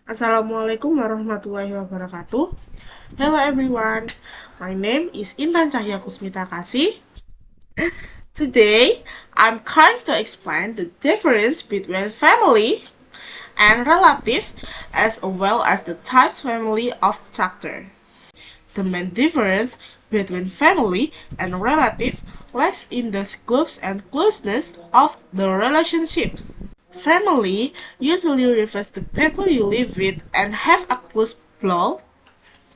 Assalamualaikum warahmatullahi wabarakatuh. Hello everyone, my name is Intan Cahya Kusmita Kasih. Today, I'm going to explain the difference between family and relative as well as the types family of structure. The main difference between family and relative lies in the scope and closeness of the relationships. Family usually refers to people you live with and have a close blood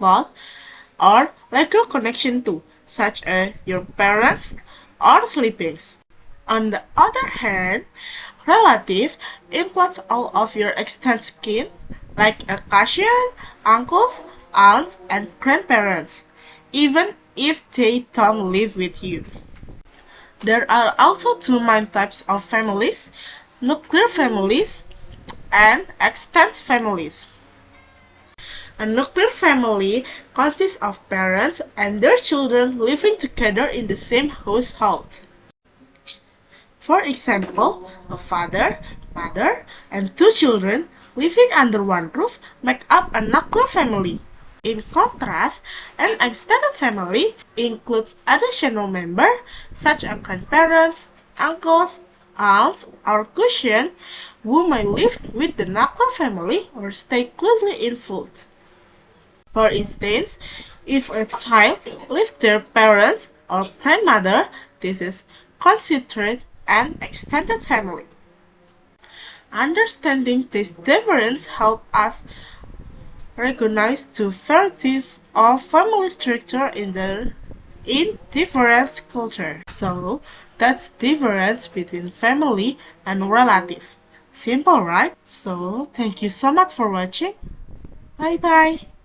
or legal connection to, such as your parents or siblings. On the other hand, relative includes all of your extended kin, like a cousin, uncles, aunts, and grandparents, even if they don't live with you. There are also two main types of families: nuclear families and extended families. A nuclear family consists of parents and their children living together in the same household. For example, a father, mother, and two children living under one roof make up a nuclear family. In contrast, an extended family includes additional members such as grandparents, uncles, aunts, or cousins who may live with the nuclear family or stay closely involved. For instance, if a child lives with their parents or grandmother, this is considered an extended family. Understanding this difference helps us recognize the varieties of family structure in different cultures. So that's difference between family and relative. Simple, right? So thank you so much for watching. Bye bye.